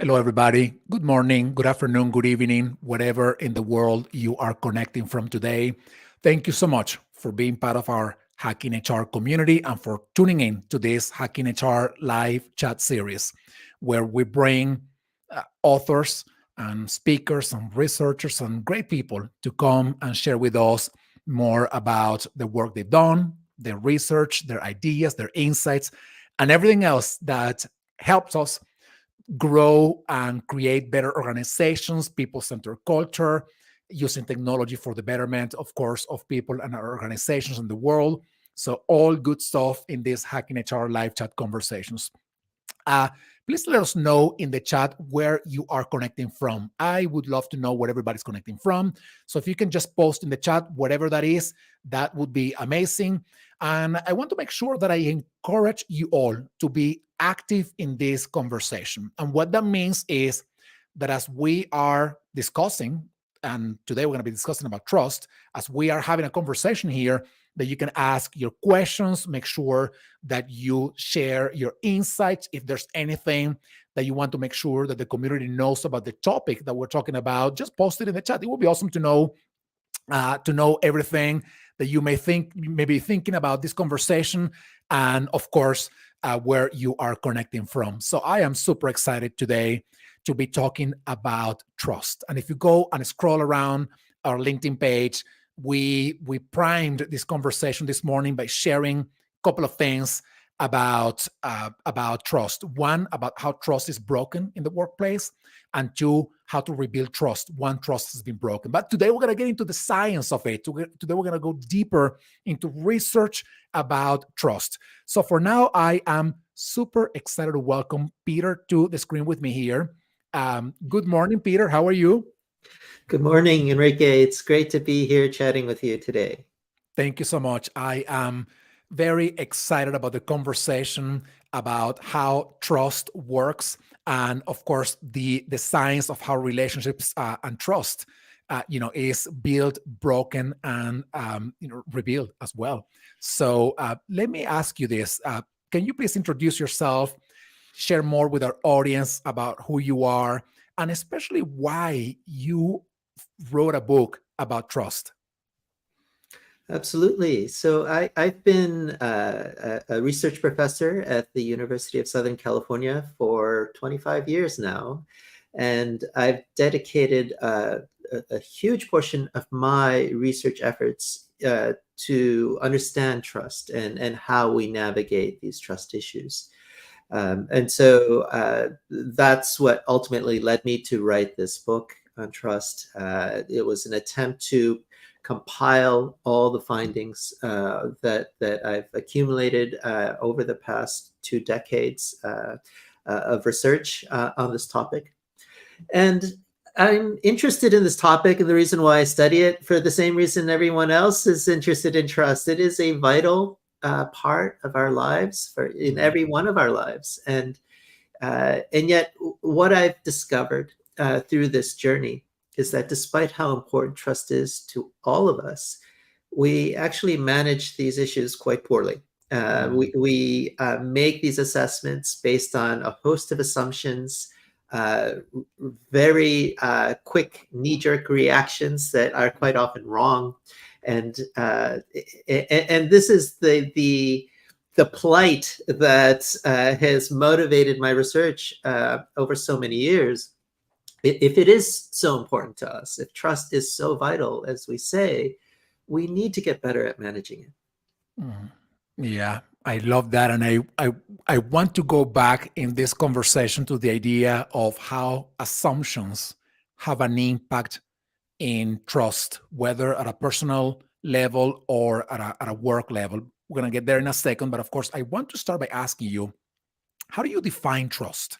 Hello, everybody. Good morning, good afternoon, good evening, whatever in the world you are connecting from today. Thank you so much for being part of our Hacking HR community and for tuning in to this Hacking HR live chat series, where we bring authors and speakers and researchers and great people to come and share with us more about the work they've done, their research, their ideas, their insights, and everything else that helps us grow and create better organizations, people-centered culture, using technology for the betterment, of course, of people and our organizations in the world. So all good stuff in these Hacking HR live chat conversations. Uh, Please let us know in the chat where you are connecting from. I would love to know where everybody's connecting from. So if you can just post in the chat, whatever that is, that would be amazing. And I want to make sure that I encourage you all to be active in this conversation. And what that means is that as we are discussing, and today we're going to be discussing about trust, as we are having a conversation here, that you can ask your questions, make sure that you share your insights. If there's anything that you want to make sure that the community knows about the topic that we're talking about, just post it in the chat. It would be awesome to know everything that you may be thinking about this conversation, and of course, where you are connecting from. So I am super excited today to be talking about trust. And if you go and scroll around our LinkedIn page, we primed this conversation this morning by sharing a couple of things about trust. One, about how trust is broken in the workplace, and two, how to rebuild trust when trust has been broken. But today we're going to get into the science of it. Today we're going to go deeper into research about trust. So for now, I am super excited to welcome Peter to the screen with me here. Good morning, Peter. How are you? Good morning, Enrique. It's great to be here chatting with you today. Thank you so much. I am very excited about the conversation about how trust works, and of course, the science of how relationships and trust, is built, broken, and rebuilt as well. So let me ask you this: can you please introduce yourself, share more with our audience about who you are, and especially why you wrote a book about trust? Absolutely. So I've been a research professor at the University of Southern California for 25 years now. And I've dedicated a huge portion of my research efforts to understand trust and how we navigate these trust issues. And so that's what ultimately led me to write this book on trust. It was an attempt to compile all the findings that I've accumulated over the past 2 decades of research on this topic. And I'm interested in this topic, and the reason why I study it, for the same reason everyone else is interested in trust. It is a vital part of our lives, in every one of our lives. And yet what I've discovered through this journey is that despite how important trust is to all of us, we actually manage these issues quite poorly. We make these assessments based on a host of assumptions, very quick knee-jerk reactions that are quite often wrong. And this is the plight that has motivated my research over so many years. If it is so important to us, if trust is so vital, as we say, we need to get better at managing it. Yeah, I love that. And I want to go back in this conversation to the idea of how assumptions have an impact in trust, whether at a personal level or at a work level. We're going to get there in a second. But of course, I want to start by asking you, how do you define trust?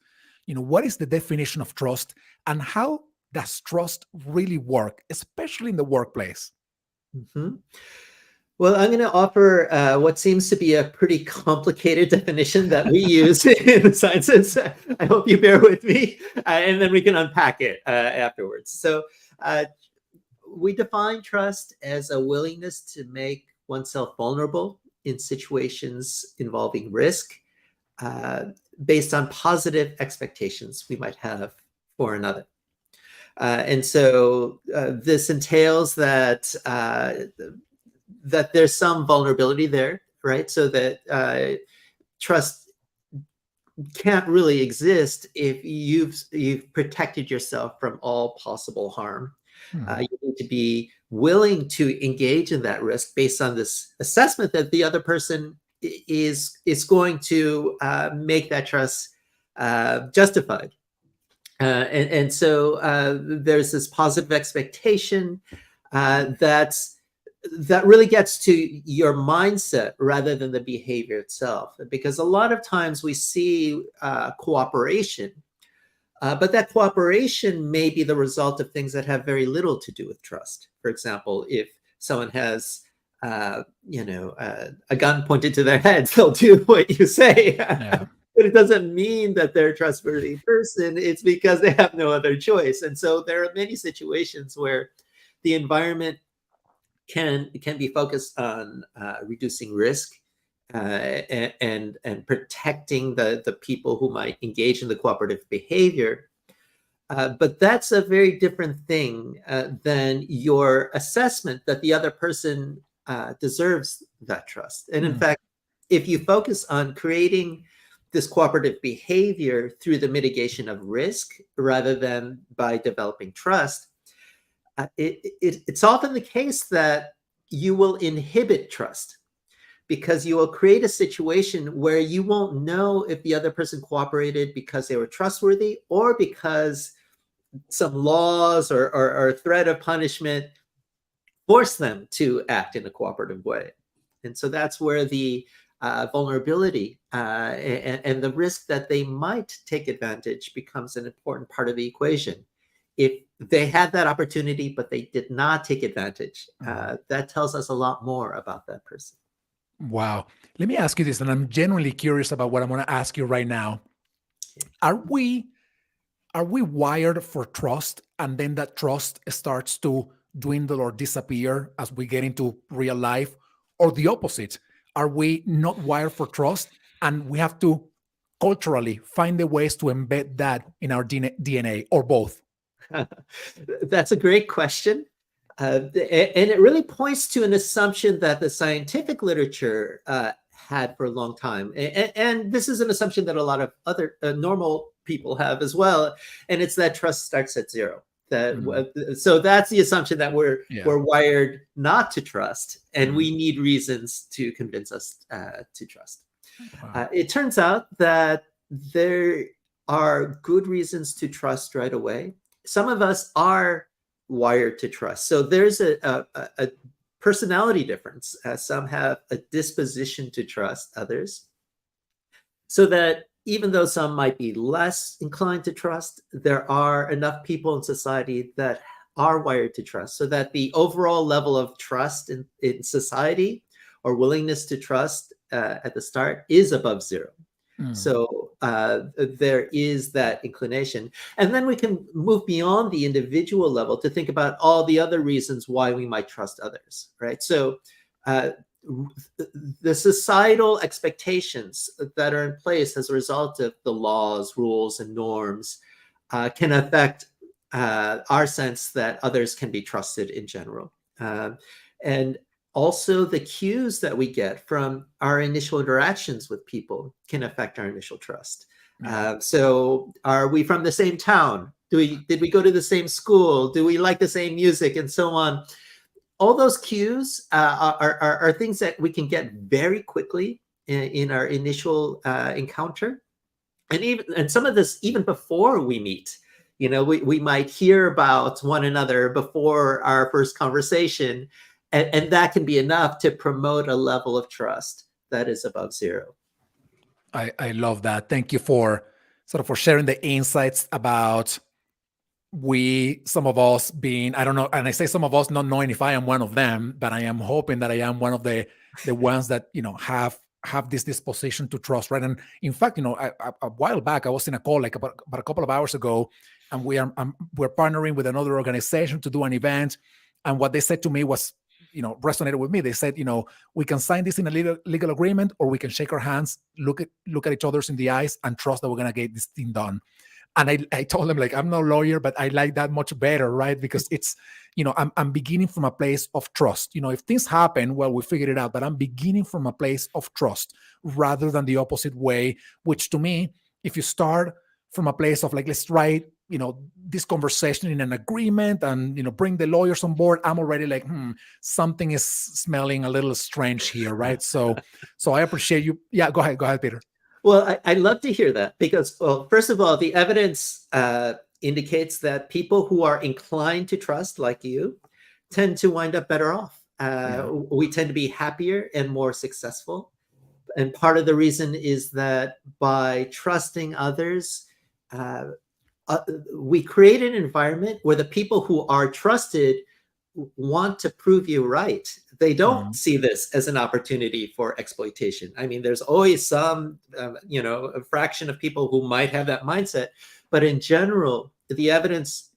What is the definition of trust, and how does trust really work, especially in the workplace? Mm-hmm. Well, I'm going to offer what seems to be a pretty complicated definition that we use in the sciences. I hope you bear with me, and then we can unpack it afterwards. So we define trust as a willingness to make oneself vulnerable in situations involving risk, based on positive expectations we might have for another. And so this entails that that there's some vulnerability there, right? So that trust can't really exist if you've protected yourself from all possible harm. You need to be willing to engage in that risk based on this assessment that the other person is going to make that trust justified. And so there's this positive expectation that really gets to your mindset rather than the behavior itself. Because a lot of times we see cooperation, but that cooperation may be the result of things that have very little to do with trust. For example, if someone has a gun pointed to their heads, they'll do what you say. Yeah. But it doesn't mean that they're a trustworthy person. It's because they have no other choice. And so there are many situations where the environment can be focused on reducing risk and protecting the people who might engage in the cooperative behavior. But that's a very different thing than your assessment that the other person deserves that trust. And in fact, if you focus on creating this cooperative behavior through the mitigation of risk rather than by developing trust, it's often the case that you will inhibit trust because you will create a situation where you won't know if the other person cooperated because they were trustworthy or because some laws or threat of punishment force them to act in a cooperative way. And so that's where the vulnerability and the risk that they might take advantage becomes an important part of the equation. If they had that opportunity, but they did not take advantage, that tells us a lot more about that person. Wow. Let me ask you this, and I'm genuinely curious about what I'm going to ask you right now. Are we wired for trust, and then that trust starts to dwindle or disappear as we get into real life, or the opposite? Are we not wired for trust, and we have to culturally find the ways to embed that in our DNA, or both? That's a great question. And it really points to an assumption that the scientific literature had for a long time. And this is an assumption that a lot of other normal people have as well. And it's that trust starts at zero. So that's the assumption that we're wired not to trust, and we need reasons to convince us to trust. Wow. It turns out that there are good reasons to trust right away. Some of us are wired to trust. So there's a personality difference. Some have a disposition to trust others. So that even though some might be less inclined to trust, there are enough people in society that are wired to trust, so that the overall level of trust in society or willingness to trust at the start is above zero. So there is that inclination. And then we can move beyond the individual level to think about all the other reasons why we might trust others, right? So the societal expectations that are in place as a result of the laws, rules, and norms can affect our sense that others can be trusted in general. And also the cues that we get from our initial interactions with people can affect our initial trust. So are we from the same town? Did we go to the same school? Do we like the same music, and so on? All those cues are things that we can get very quickly in our initial encounter. And some of this even before we meet. You know, we might hear about one another before our first conversation, and that can be enough to promote a level of trust that is above zero. I love that. Thank you for sharing the insights about some of us being, I don't know, and I say some of us not knowing if I am one of them, but I am hoping that I am one of the ones that, have this disposition to trust, right? And in fact, a while back, I was in a call like about a couple of hours ago, and we're partnering with another organization to do an event. And what they said to me was resonated with me. They said, we can sign this in a legal agreement, or we can shake our hands, look at each other's in the eyes, and trust that we're gonna get this thing done. And I told them, like, I'm no lawyer, but I like that much better, right? Because it's, I'm beginning from a place of trust. If things happen, well, we figured it out, but I'm beginning from a place of trust rather than the opposite way, which to me, if you start from a place of like, let's write, this conversation in an agreement and, bring the lawyers on board, I'm already like, something is smelling a little strange here, right? So I appreciate you. Yeah, go ahead, Peter. Well, I love to hear that because, well, first of all, the evidence indicates that people who are inclined to trust, like you, tend to wind up better off. We tend to be happier and more successful. And part of the reason is that by trusting others, we create an environment where the people who are trusted want to prove you right. They don't see this as an opportunity for exploitation. I mean, there's always some, a fraction of people who might have that mindset. But in general, the evidence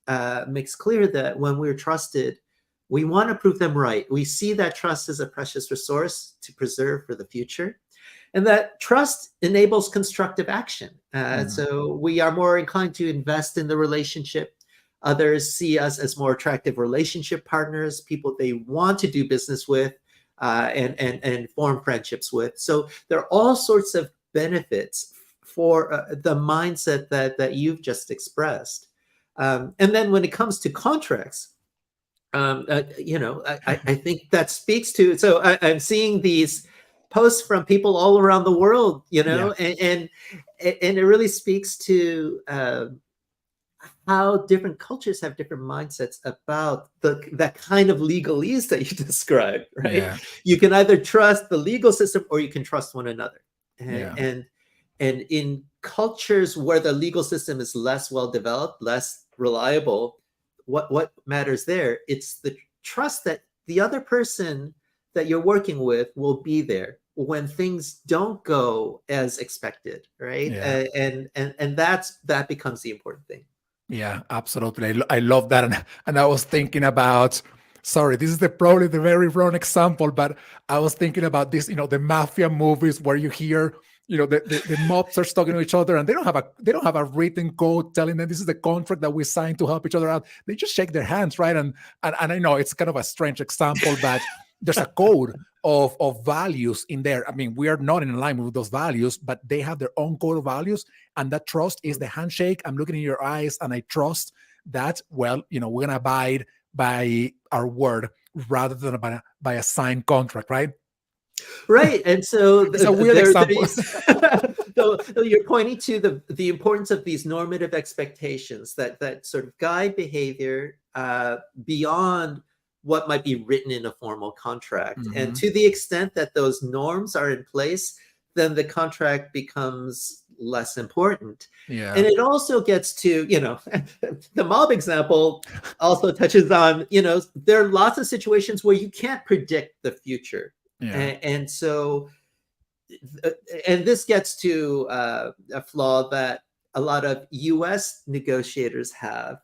makes clear that when we're trusted, we want to prove them right. We see that trust as a precious resource to preserve for the future. And that trust enables constructive action. So we are more inclined to invest in the relationship. Others see us as more attractive relationship partners, people they want to do business with and form friendships with. So there are all sorts of benefits for the mindset that you've just expressed. And then when it comes to contracts, I think that speaks to, so I'm seeing these posts from people all around the world, and it really speaks to how different cultures have different mindsets about that kind of legalese that you described, right? Yeah. You can either trust the legal system or you can trust one another. And in cultures where the legal system is less well developed, less reliable, what matters there? It's the trust that the other person that you're working with will be there when things don't go as expected, right? Yeah. And that becomes the important thing. Yeah, absolutely. I love that. And I was thinking about, sorry, this is probably the very wrong example, but I was thinking about this, the mafia movies where you hear, the mobsters talking to each other, and they don't have a written code telling them this is the contract that we signed to help each other out. They just shake their hands, right? And I know it's kind of a strange example, but there's a code of values in there. I mean, we are not in alignment with those values, but they have their own code of values. And that trust is the handshake. I'm looking in your eyes and I trust that, well, we're going to abide by our word rather than by a signed contract, right? Right. And so it's a weird example. So you're pointing to the importance of these normative expectations that sort of guide behavior beyond what might be written in a formal contract. Mm-hmm. And to the extent that those norms are in place, then the contract becomes less important. Yeah. And it also gets to, the mob example also touches on, there are lots of situations where you can't predict the future. Yeah. And so, and this gets to a flaw that a lot of US negotiators have.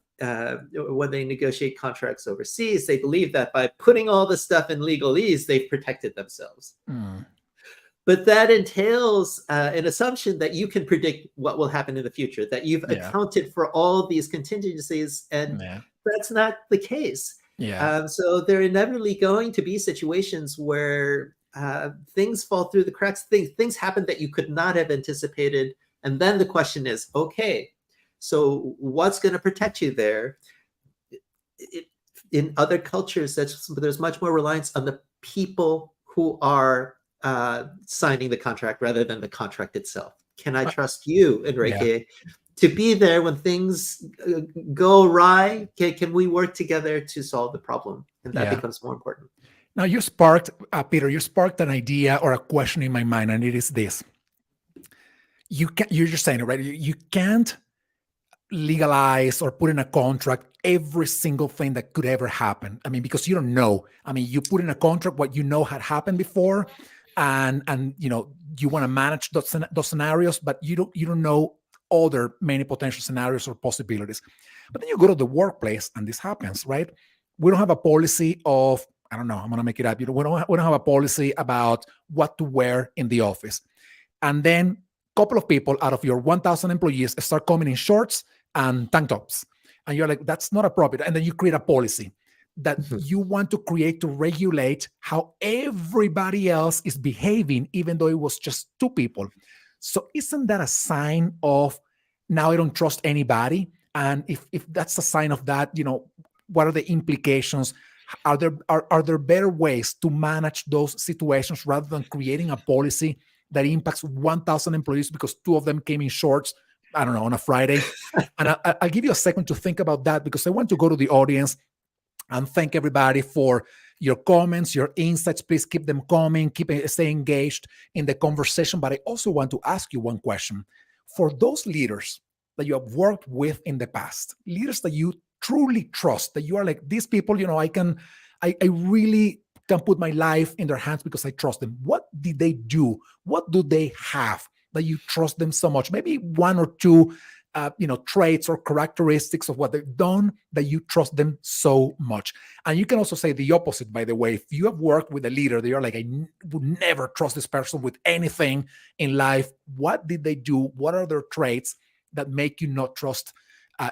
When they negotiate contracts overseas, they believe that by putting all this stuff in legalese, they've protected themselves. But that entails an assumption that you can predict what will happen in the future, that you've accounted for all these contingencies, and that's not the case. So there are inevitably going to be situations where things fall through the cracks, things happen that you could not have anticipated. And then the question is, okay, so what's going to protect you there? In other cultures, there's much more reliance on the people who are signing the contract rather than the contract itself. Can I trust you, Enrique, to be there when things go awry? Can we work together to solve the problem? And that becomes more important. Now, Peter, you sparked an idea or a question in my mind, and it is this. You're just saying it, right? You can't legalize or put in a contract every single thing that could ever happen. I mean, because you don't know. I mean, you put in a contract what you know had happened before, and you want to manage those scenarios, but you don't know other many potential scenarios or possibilities. But then you go to the workplace and this happens, right? We don't have a policy of I don't know, I'm going to make it up. We don't have a policy about what to wear in the office. And then a couple of people out of your 1,000 employees start coming in shorts and tank tops. And you're like, that's not appropriate. And then you create a policy that you want to create to regulate how everybody else is behaving, even though it was just two people. So isn't that a sign of now I don't trust anybody? And if that's a sign of that, what are the implications? Are there better ways to manage those situations rather than creating a policy that impacts 1,000 employees because two of them came in shorts, I don't know, on a Friday? And I'll give you a second to think about that, because I want to go to the audience and thank everybody for your comments, your insights. Please keep them coming, stay engaged in the conversation. But I also want to ask you one question. For those leaders that you have worked with in the past, leaders that you truly trust, that you are like, these people, I really can put my life in their hands because I trust them. What did they do? What do they have that you trust them so much? Maybe one or two traits or characteristics of what they've done that you trust them so much. And you can also say the opposite, by the way. If you have worked with a leader that you're like, I would never trust this person with anything in life, what did they do? What are their traits that make you not trust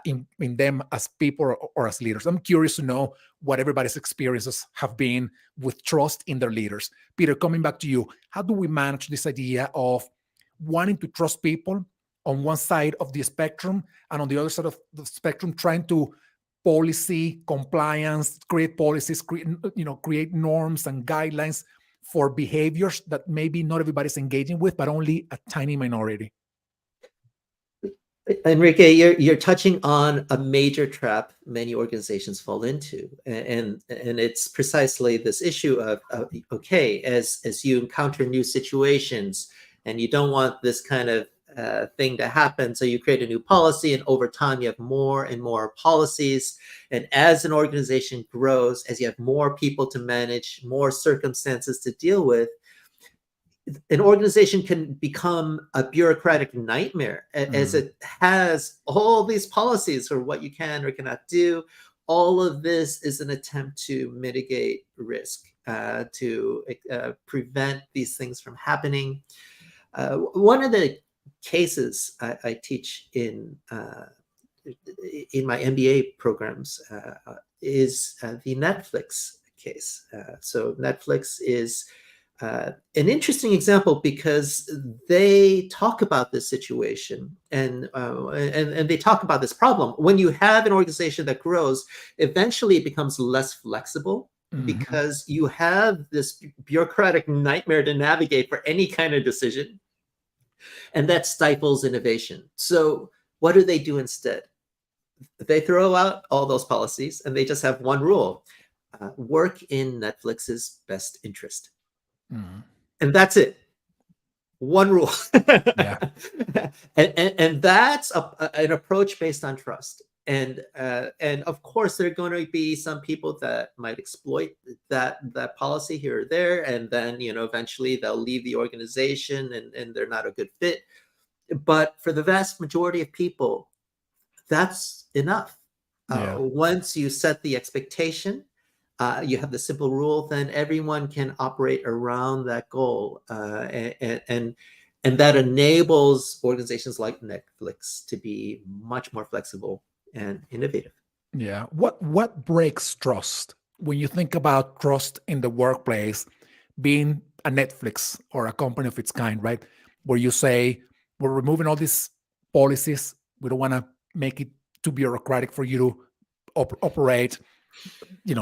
in them as people or as leaders? I'm curious to know what everybody's experiences have been with trust in their leaders. Peter, coming back to you, how do we manage this idea of wanting to trust people on one side of the spectrum, and on the other side of the spectrum, trying to policy compliance, create policies, create norms and guidelines for behaviors that maybe not everybody's engaging with, but only a tiny minority? Enrique, you're touching on a major trap many organizations fall into, and it's precisely this issue of okay, as you encounter new situations, and you don't want this kind of thing to happen, so you create a new policy, and over time you have more and more policies. And as an organization grows, as you have more people to manage, more circumstances to deal with, an organization can become a bureaucratic nightmare as it has all these policies for what you can or cannot do. All of this is an attempt to mitigate risk, to prevent these things from happening. One of the cases I teach in my MBA programs is the Netflix case. So Netflix is an interesting example because they talk about this situation and they talk about this problem. When you have an organization that grows, eventually it becomes less flexible because you have this bureaucratic nightmare to navigate for any kind of decision. And that stifles innovation. So what do they do instead? They throw out all those policies and they just have one rule: work in Netflix's best interest. And that's it. One rule. Yeah. and that's an approach based on trust. And of course, there are going to be some people that might exploit that policy here or there, and then eventually they'll leave the organization and they're not a good fit. But for the vast majority of people, that's enough. Once you set the expectation, you have the simple rule, then everyone can operate around that goal, and that enables organizations like Netflix to be much more flexible and innovative. Yeah. What breaks trust when you think about trust in the workplace, being a Netflix or a company of its kind, right? Where you say, we're removing all these policies. We don't want to make it too bureaucratic for you to operate.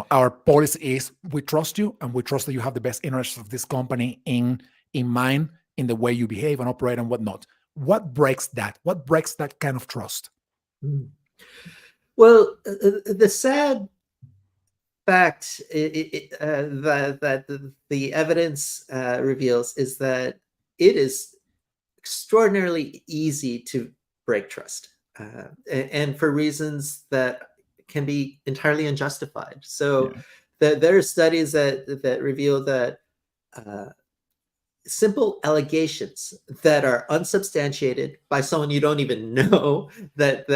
Our policy is we trust you, and we trust that you have the best interests of this company in mind in the way you behave and operate and whatnot. What breaks that? What breaks that kind of trust? Well, the sad fact that the evidence reveals is that it is extraordinarily easy to break trust, and for reasons that can be entirely unjustified. So there are studies that reveal that simple allegations that are unsubstantiated by someone you don't even know that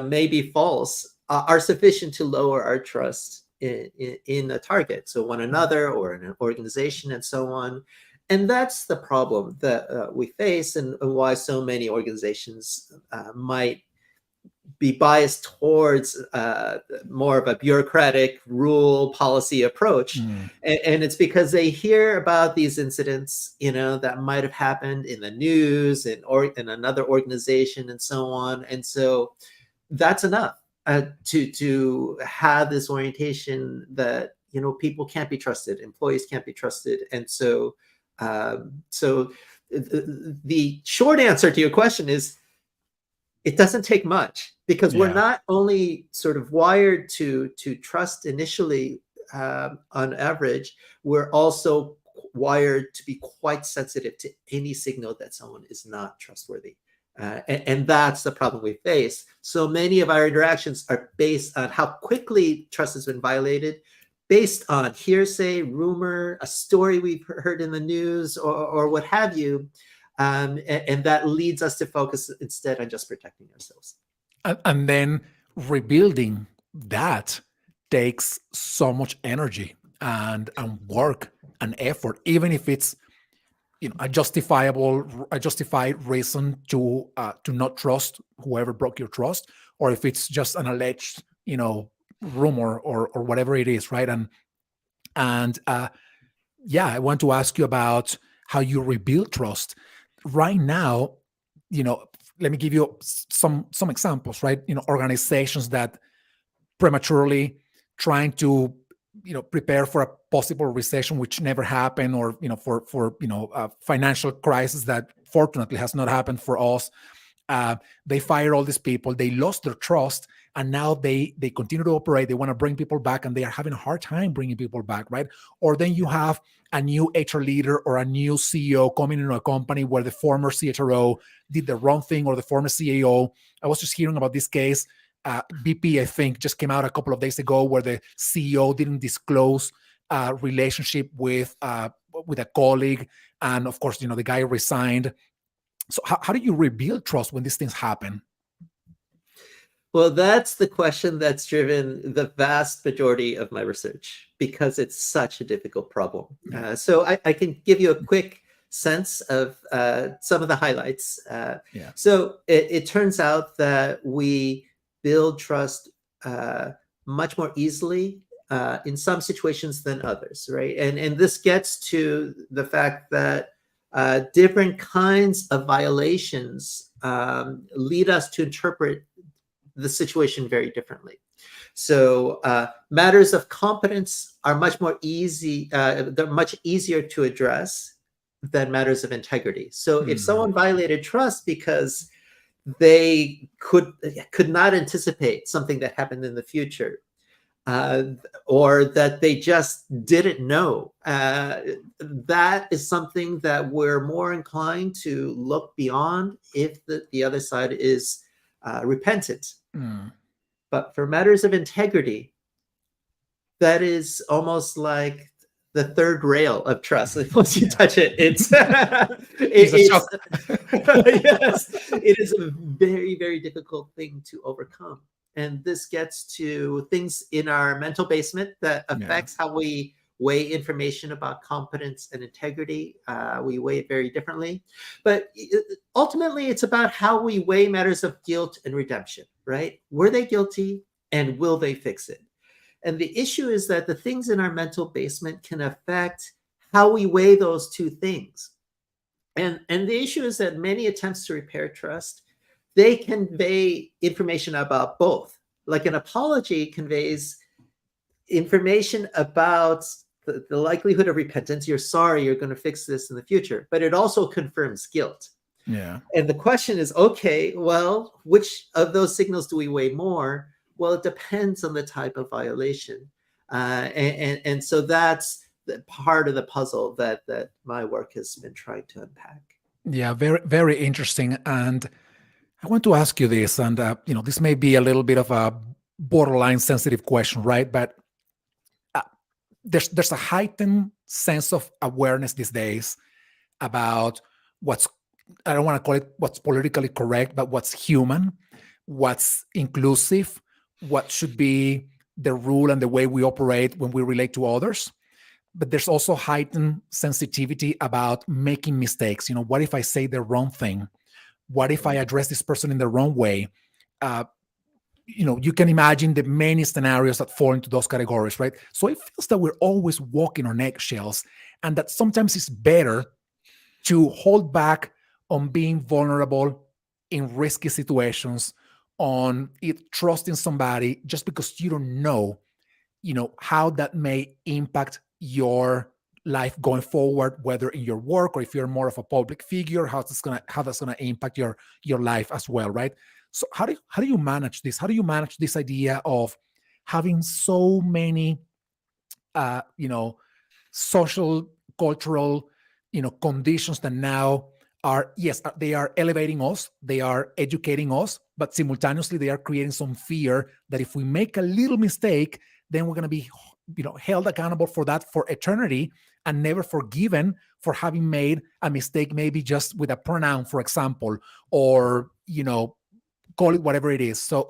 may be false are sufficient to lower our trust in a target, so one another or in an organization and so on. And that's the problem that we face, and why so many organizations might be biased towards more of a bureaucratic rule policy approach. And it's because they hear about these incidents, that might have happened in the news or in another organization and so on. And so that's enough to have this orientation that, people can't be trusted, employees can't be trusted. And so, the short answer to your question is, it doesn't take much, because we're not only sort of wired to trust initially on average, we're also wired to be quite sensitive to any signal that someone is not trustworthy. And that's the problem we face. So many of our interactions are based on how quickly trust has been violated, based on hearsay, rumor, a story we've heard in the news, or what have you. And that leads us to focus instead on just protecting ourselves. And then rebuilding that takes so much energy and work and effort, even if it's a justified reason to not trust whoever broke your trust, or if it's just an alleged rumor or whatever it is, right? And I want to ask you about how you rebuild trust. Right now, let me give you some examples, right? Organizations that prematurely trying to, prepare for a possible recession, which never happened, or, for a financial crisis that fortunately has not happened for us. They fired all these people, they lost their trust, and now they continue to operate. They want to bring people back, and they are having a hard time bringing people back, right? Or then you have a new HR leader or a new CEO coming into a company where the former CHRO did the wrong thing, or the former CEO. I was just hearing about this case. BP, I think, just came out a couple of days ago, where the CEO didn't disclose relationship with a colleague, and of course, the guy resigned. So how do you rebuild trust when these things happen? Well, that's the question that's driven the vast majority of my research, because it's such a difficult problem. So I can give you a quick sense of some of the highlights. So it turns out that we build trust much more easily in some situations than others, right? And this gets to the fact that different kinds of violations lead us to interpret the situation very differently. So matters of competence are much more easy, they're much easier to address than matters of integrity. So if someone violated trust because they could not anticipate something that happened in the future, or that they just didn't know, that is something that we're more inclined to look beyond if the other side is repentant. But for matters of integrity, that is almost like the third rail of trust. Once you touch it, it's yes, it is a very, very difficult thing to overcome. And this gets to things in our mental basement that affects how we weigh information about competence and integrity. We weigh it very differently. But ultimately, it's about how we weigh matters of guilt and redemption, right? Were they guilty, and will they fix it? And the issue is that the things in our mental basement can affect how we weigh those two things. And the issue is that many attempts to repair trust, they convey information about both. Like an apology conveys information about the likelihood of repentance. You're sorry, you're going to fix this in the future. But it also confirms guilt. And the question is, okay, well, which of those signals do we weigh more? Well, it depends on the type of violation. And so that's the part of the puzzle that my work has been trying to unpack. Yeah, very, very interesting. And I want to ask you this, and this may be a little bit of a borderline sensitive question, right? But there's a heightened sense of awareness these days about I don't want to call it what's politically correct, but what's human, what's inclusive, what should be the rule and the way we operate when we relate to others. But there's also heightened sensitivity about making mistakes. What if I say the wrong thing? What if I address this person in the wrong way? You can imagine the many scenarios that fall into those categories, right? So it feels that we're always walking on eggshells, and that sometimes it's better to hold back on being vulnerable in risky situations, on it trusting somebody just because you don't know, how that may impact your life going forward, whether in your work or if you're more of a public figure, how that's gonna impact your life as well, right? So how do you manage this? How do you manage this idea of having so many, social, cultural, conditions that now are, yes, they are elevating us, they are educating us, but simultaneously they are creating some fear that if we make a little mistake, then we're going to be, held accountable for that for eternity and never forgiven for having made a mistake, maybe just with a pronoun, for example, or, call it whatever it is. So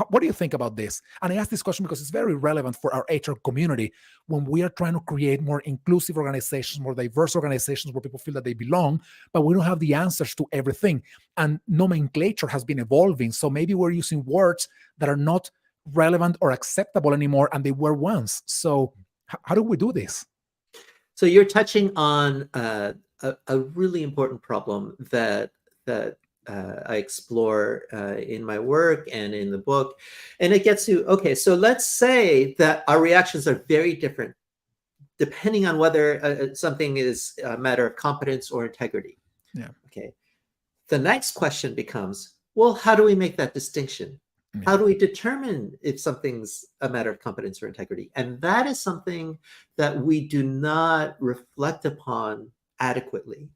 what do you think about this? And I ask this question because it's very relevant for our HR community when we are trying to create more inclusive organizations, more diverse organizations where people feel that they belong, but we don't have the answers to everything. And nomenclature has been evolving. So maybe we're using words that are not relevant or acceptable anymore, and they were once. So how do we do this? So you're touching on a really important problem that I explore in my work and in the book. And it gets to, okay, so let's say that our reactions are very different depending on whether something is a matter of competence or integrity. Yeah. Okay. The next question becomes, well, how do we make that distinction? Yeah. How do we determine if something's a matter of competence or integrity? And that is something that we do not reflect upon adequately.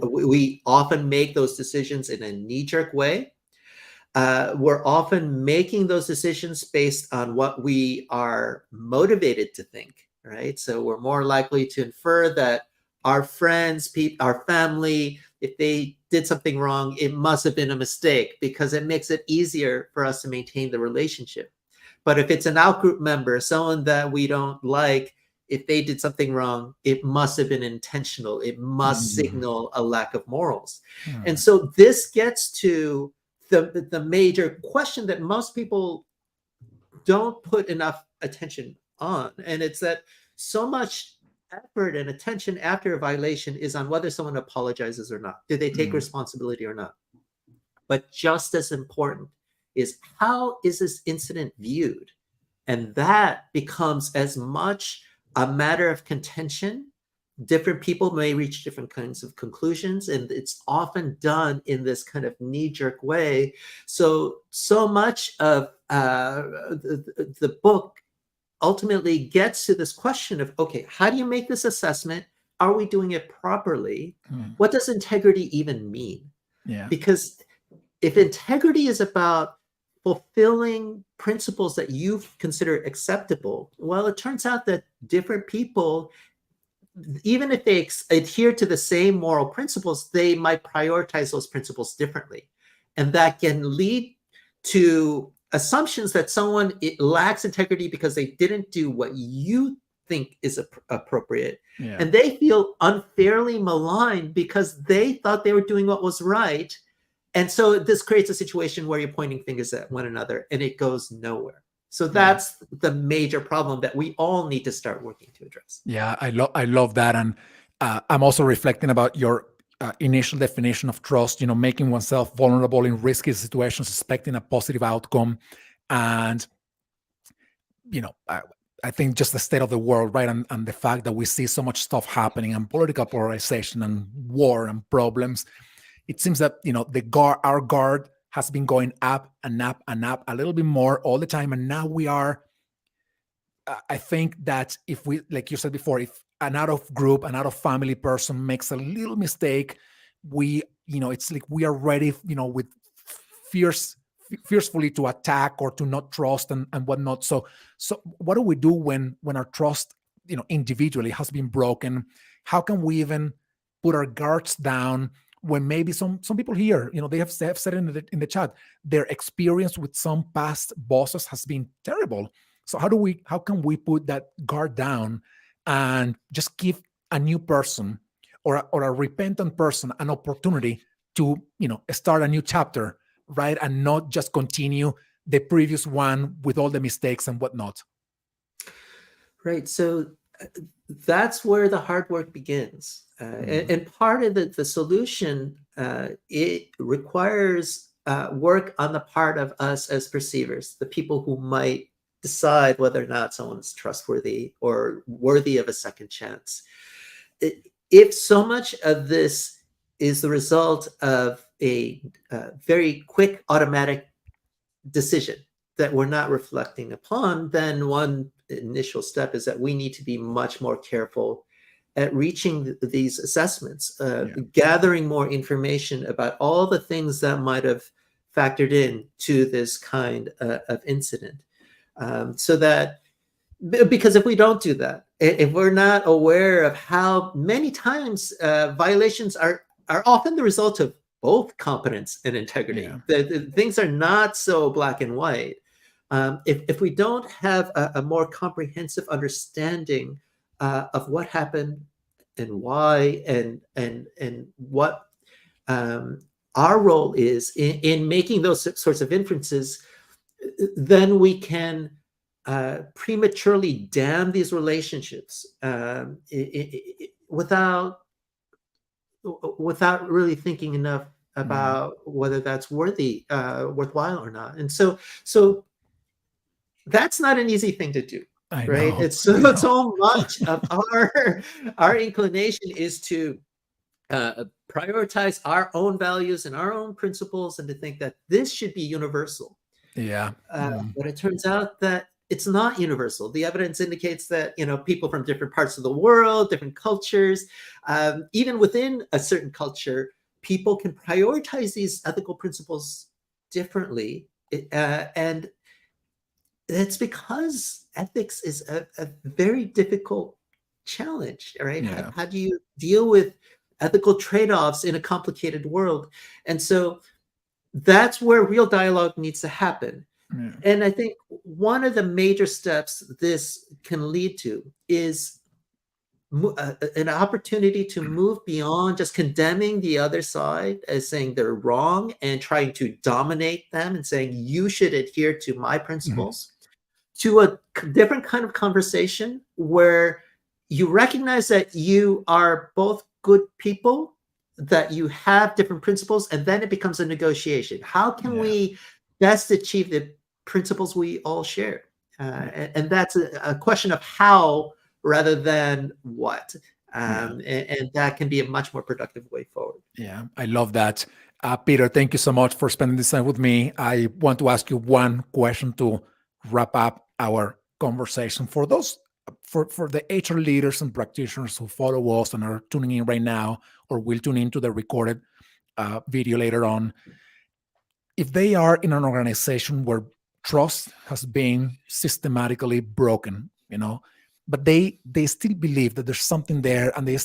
We often make those decisions in a knee-jerk way. We're often making those decisions based on what we are motivated to think, right? So we're more likely to infer that our friends, our family, if they did something wrong, it must have been a mistake because it makes it easier for us to maintain the relationship. But if it's an out-group member, someone that we don't like, if they did something wrong, it must have been intentional. It must signal a lack of morals. And so this gets to the major question that most people don't put enough attention on. And it's that so much effort and attention after a violation is on whether someone apologizes or not. Do they take responsibility or not? But just as important is how is this incident viewed? And that becomes as much a matter of contention. Different people may reach different kinds of conclusions, and it's often done in this kind of knee-jerk way. So much of the book ultimately gets to this question of, okay, how do you make this assessment? Are we doing it properly? What does integrity even mean? Yeah. Because if integrity is about fulfilling principles that you consider acceptable, well, it turns out that different people, even if they adhere to the same moral principles, they might prioritize those principles differently. And that can lead to assumptions that someone lacks integrity because they didn't do what you think is appropriate. Yeah. And they feel unfairly maligned because they thought they were doing what was right. And so this creates a situation where you're pointing fingers at one another and it goes nowhere. So that's the major problem that we all need to start working to address. Yeah, I love that. And I'm also reflecting about your initial definition of trust, making oneself vulnerable in risky situations, expecting a positive outcome. And, I think just the state of the world, right? And the fact that we see so much stuff happening and political polarization and war and problems. It seems that, our guard has been going up and up and up a little bit more all the time. And now we are, I think that if we, like you said before, if an out of group, an out of family person makes a little mistake, we, it's like we are ready, with fiercely to attack or to not trust and whatnot. So what do we do when our trust, individually has been broken? How can we even put our guards down when maybe some people here, they have said in the chat, their experience with some past bosses has been terrible. So how can we put that guard down and just give a new person or a repentant person an opportunity to, start a new chapter, right? And not just continue the previous one with all the mistakes and whatnot. Right. So that's where the hard work begins. And part of the solution, it requires work on the part of us as perceivers, the people who might decide whether or not someone's trustworthy or worthy of a second chance. If so much of this is the result of a very quick automatic decision that we're not reflecting upon, then one initial step is that we need to be much more careful at reaching these assessments, gathering more information about all the things that might have factored in to this kind of incident. So that, because if we don't do that, if we're not aware of how many times violations are often the result of both competence and integrity, the things are not so black and white. If we don't have a more comprehensive understanding of what happened and why and what our role is in making those sorts of inferences, then we can prematurely damn these relationships without really thinking enough about whether that's worthwhile or not. And so that's not an easy thing to do, right? It's so much of our inclination is to prioritize our own values and our own principles and to think that this should be universal. But it turns out that it's not universal. The evidence indicates that, people from different parts of the world, different cultures, even within a certain culture, people can prioritize these ethical principles differently. And it's because ethics is a very difficult challenge, right? How do you deal with ethical trade-offs in a complicated world? And so that's where real dialogue needs to happen. And I think one of the major steps this can lead to is an opportunity to move beyond just condemning the other side as saying they're wrong and trying to dominate them and saying you should adhere to my principles, to a different kind of conversation where you recognize that you are both good people, that you have different principles, and then it becomes a negotiation. How can we best achieve the principles we all share? And that's a question of how rather than what. And that can be a much more productive way forward. Yeah, I love that. Peter, thank you so much for spending this time with me. I want to ask you one question to wrap up our conversation. For those, for the HR leaders and practitioners who follow us and are tuning in right now or will tune into the recorded video later on, if they are in an organization where trust has been systematically broken, but they still believe that there's something there and they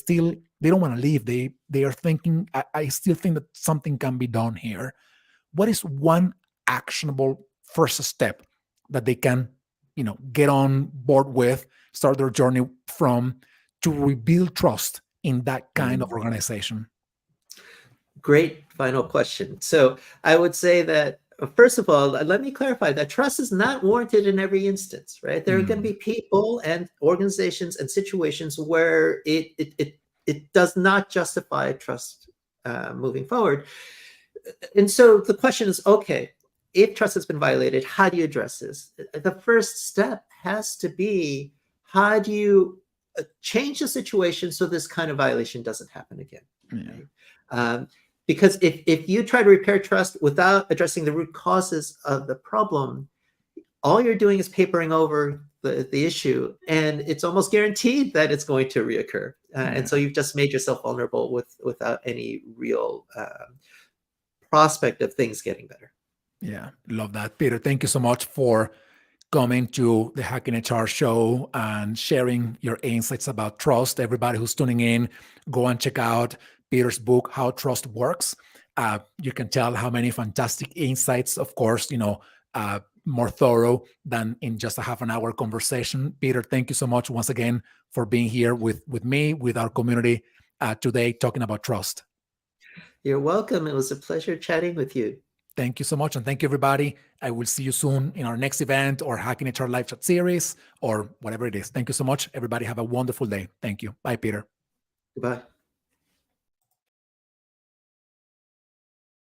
don't want to leave. They are thinking, I still think that something can be done here. What is one actionable first step that they can, get on board with, start their journey from, to rebuild trust in that kind of organization? Great final question. So I would say that, first of all, let me clarify that trust is not warranted in every instance, right? There are going to be people and organizations and situations where it does not justify trust moving forward. And so the question is, okay, if trust has been violated, how do you address this? The first step has to be, how do you change the situation so this kind of violation doesn't happen again? Right? Because if you try to repair trust without addressing the root causes of the problem, all you're doing is papering over the issue, and it's almost guaranteed that it's going to reoccur. And so you've just made yourself vulnerable without any real prospect of things getting better. Yeah, love that. Peter, thank you so much for coming to the Hacking HR show and sharing your insights about trust. Everybody who's tuning in, go and check out Peter's book, How Trust Works. You can tell how many fantastic insights, of course, more thorough than in just a half an hour conversation. Peter, thank you so much once again for being here with me, with our community today, talking about trust. You're welcome. It was a pleasure chatting with you. Thank you so much. And thank you, everybody. I will see you soon in our next event or Hacking HR live chat series or whatever it is. Thank you so much. Everybody have a wonderful day. Thank you. Bye, Peter. Goodbye.